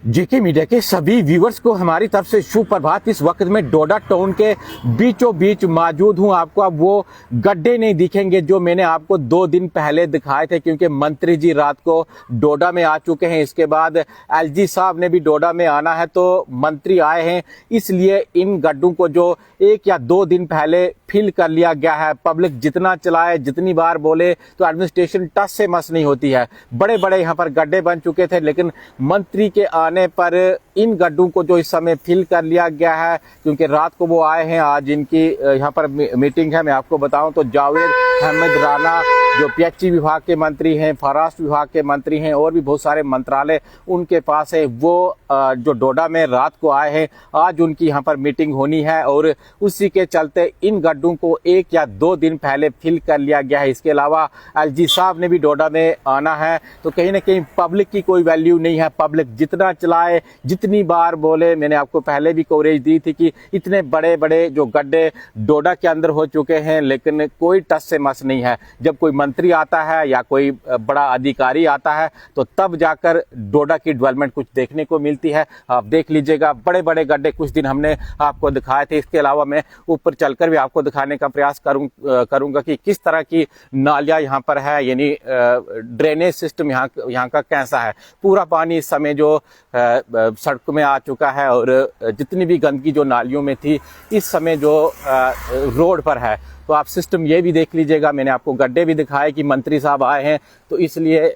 जेके media के सभी viewers को हमारी तरफ से शुभ प्रभात। इस वक्त में डोडा टाउन के बीचों बीच मौजूद हूं। आपको अब वो गड्ढे नहीं दिखेंगे जो मैंने आपको 2 दिन पहले दिखाए थे, क्योंकि मंत्री जी रात को डोडा में आ चुके हैं। इसके बाद एलजी साहब ने भी डोडा में आना है, तो मंत्री आए हैं, इसलिए इन गड्ढों को जो 1 या 2 दिन पहले फिल कर लिया गया है। पब्लिक जितना चलाए, जितनी बार बोले, तो एडमिनिस्ट्रेशन टस से मस नहीं होती है। बड़े बड़े यहाँ पर गड्ढे बन चुके थे, लेकिन मंत्री के आने पर इन गड्ढों को जो इस समय फिल कर लिया गया है, क्योंकि रात को वो आए हैं। आज इनकी यहाँ पर मीटिंग है। मैं आपको बताऊं तो जावेद अहमद राना जो पीएचई विभाग के मंत्री हैं, फॉरेस्ट विभाग के मंत्री हैं, और भी बहुत सारे मंत्रालय उनके पास है, वो जो डोडा में रात को आए हैं, आज उनकी यहाँ पर मीटिंग होनी है। और उसी के चलते इन गड्ढों को 1 या 2 दिन पहले फिल कर लिया गया है। इसके अलावा एलजी साहब ने भी डोडा में आना है, तो कहीं ना कहीं पब्लिक की कोई वैल्यू नहीं है। पब्लिक जितना चलाए, जितनी बार बोले, मैंने आपको पहले भी कवरेज दी थी कि इतने बड़े बड़े जो गड्ढे डोडा के अंदर हो चुके हैं, लेकिन कोई टस से मस नहीं है। जब कोई मंत्री आता है या कोई बड़ा अधिकारी आता है, तो तब जाकर डोडा की डेवलपमेंट कुछ देखने को मिलती है। आप देख लीजिएगा, बड़े बड़े गड्ढे कुछ दिन हमने आपको दिखाए थे। इसके अलावा मैं ऊपर चलकर भी आपको दिखाने का प्रयास करूंगा कि किस तरह की नालियां यहाँ पर है, यानी ड्रेनेज सिस्टम यहाँ का कैसा है। पूरा पानी इस समय जो सड़क में आ चुका है, और जितनी भी गंदगी जो नालियों में थी, इस समय जो रोड पर है। तो आप सिस्टम ये भी देख लीजिएगा। मैंने आपको गड्ढे भी दिखाए कि मंत्री साहब आए हैं, तो इसलिए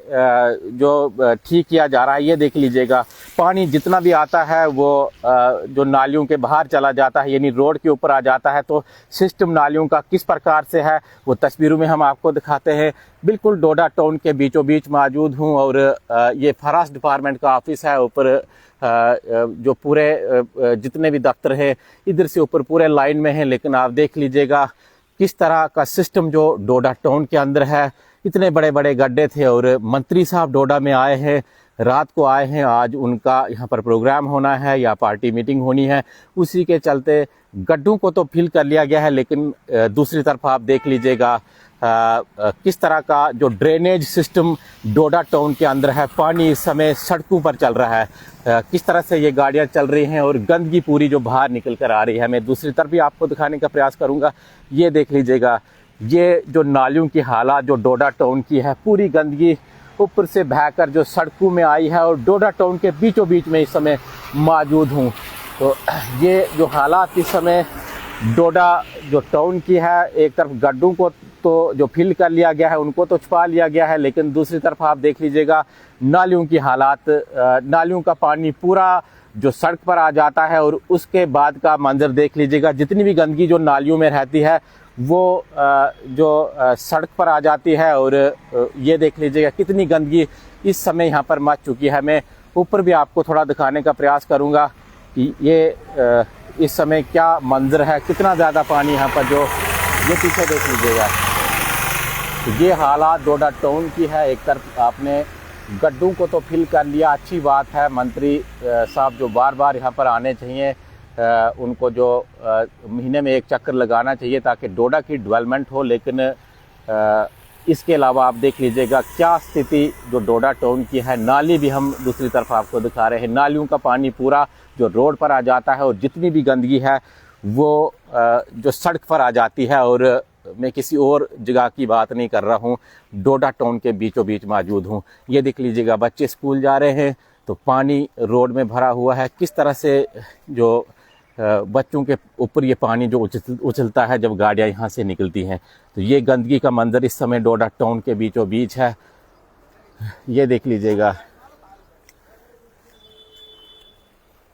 जो ठीक किया जा रहा है, ये देख लीजिएगा। पानी जितना भी आता है वो जो नालियों के बाहर चला जाता है, यानी रोड के ऊपर आ जाता है। तो सिस्टम नालियों का किस प्रकार से है, वो तस्वीरों में हम आपको दिखाते हैं। बिल्कुल डोडा टाउन के बीचों बीच मौजूद हूँ, और ये फॉरेस्ट डिपार्टमेंट का ऑफिस है। ऊपर जो पूरे जितने भी दफ्तर है, इधर से ऊपर पूरे लाइन में है। लेकिन आप देख लीजिएगा किस तरह का सिस्टम जो डोडा टाउन के अंदर है। इतने बड़े बड़े गड्ढे थे, और मंत्री साहब डोडा में आए हैं, रात को आए हैं। आज उनका यहाँ पर प्रोग्राम होना है या पार्टी मीटिंग होनी है, उसी के चलते गड्ढों को तो फिल कर लिया गया है। लेकिन दूसरी तरफ आप देख लीजिएगा किस तरह का जो ड्रेनेज सिस्टम डोडा टाउन के अंदर है। पानी इस समय सड़कों पर चल रहा है, किस तरह से ये गाड़ियां चल रही हैं, और गंदगी पूरी जो बाहर निकल कर आ रही है। मैं दूसरी तरफ भी आपको दिखाने का प्रयास करूंगा। ये देख लीजिएगा, ये जो नालियों की हालत जो डोडा टाउन की है, पूरी गंदगी ऊपर से बहकर जो सड़कों में आई है, और डोडा टाउन के बीचों बीच में इस समय मौजूद हूँ। तो ये जो हालात इस समय डोडा जो टाउन की है, एक तरफ गड्ढों को तो जो फिल कर लिया गया है, उनको तो छुपा लिया गया है, लेकिन दूसरी तरफ आप देख लीजिएगा नालियों की हालात। नालियों का पानी पूरा जो सड़क पर आ जाता है, और उसके बाद का मंजर देख लीजिएगा। जितनी भी गंदगी जो नालियों में रहती है, वो जो सड़क पर आ जाती है। और ये देख लीजिएगा कितनी गंदगी इस समय यहाँ पर मच चुकी है। मैं ऊपर भी आपको थोड़ा दिखाने का प्रयास करूँगा कि ये इस समय क्या मंजर है, कितना ज़्यादा पानी यहाँ पर जो ये पीछे देख लीजिएगा। ये हालात डोडा टाउन की है। एक तरफ आपने गड्ढों को तो फिल कर लिया, अच्छी बात है। मंत्री साहब जो बार बार यहाँ पर आने चाहिए, उनको जो महीने में 1 चक्कर लगाना चाहिए, ताकि डोडा की डेवलपमेंट हो। लेकिन इसके अलावा आप देख लीजिएगा क्या स्थिति जो डोडा टाउन की है। नाली भी हम दूसरी तरफ आपको दिखा रहे हैं। नालियों का पानी पूरा जो रोड पर आ जाता है, और जितनी भी गंदगी है वो जो सड़क पर आ जाती है। और मैं किसी और जगह की बात नहीं कर रहा हूँ, डोडा टाउन के बीचों बीच मौजूद हूँ। ये देख लीजिएगा, बच्चे स्कूल जा रहे हैं, तो पानी रोड में भरा हुआ है। किस तरह से जो बच्चों के ऊपर ये पानी जो उछलता है जब गाड़ियाँ यहाँ से निकलती हैं। तो ये गंदगी का मंजर इस समय डोडा टाउन के बीचों बीच है। ये देख लीजिएगा,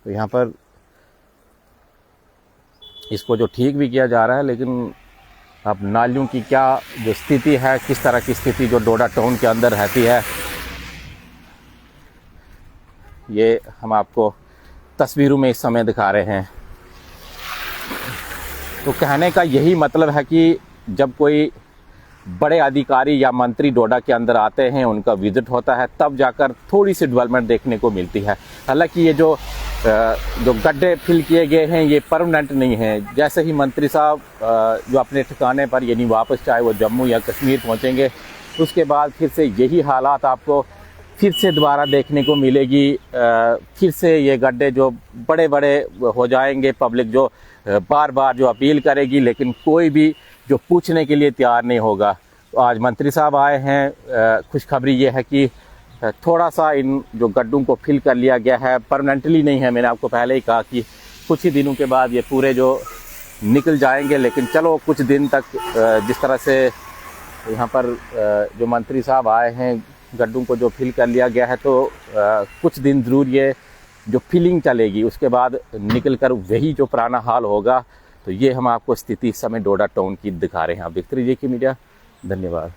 तो यहाँ पर इसको जो ठीक भी किया जा रहा है, लेकिन अब नालियों की क्या जो स्थिति है, किस तरह की स्थिति जो डोडा टाउन के अंदर रहती है, ये हम आपको तस्वीरों में इस समय दिखा रहे हैं। तो कहने का यही मतलब है कि जब कोई बड़े अधिकारी या मंत्री डोडा के अंदर आते हैं, उनका विजिट होता है, तब जाकर थोड़ी सी डेवलपमेंट देखने को मिलती है। हालांकि ये जो गड्ढे फिल किए गए हैं, ये परमानेंट नहीं है। जैसे ही मंत्री साहब जो अपने ठिकाने पर, यानी वापस चाहे वो जम्मू या कश्मीर पहुंचेंगे, उसके बाद फिर से यही हालात आपको फिर से दोबारा देखने को मिलेगी। फिर से ये गड्ढे जो बड़े बड़े हो जाएंगे, पब्लिक जो बार बार जो अपील करेगी, लेकिन कोई भी जो पूछने के लिए तैयार नहीं होगा। तो आज मंत्री साहब आए हैं। खुशखबरी ये है कि थोड़ा सा इन जो गड्ढों को फिल कर लिया गया है, परमानेंटली नहीं है। मैंने आपको पहले ही कहा कि कुछ ही दिनों के बाद ये पूरे जो निकल जाएंगे, लेकिन चलो कुछ दिन तक जिस तरह से यहाँ पर जो मंत्री साहब आए हैं, गड्ढों को जो फिल कर लिया गया है, तो कुछ दिन ज़रूर ये जो फिलिंग चलेगी, उसके बाद निकल कर वही जो पुराना हाल होगा। तो ये हम आपको स्थिति इस समय डोडा टाउन की दिखा रहे हैं। आप देखते रहिए कि मीडिया। धन्यवाद।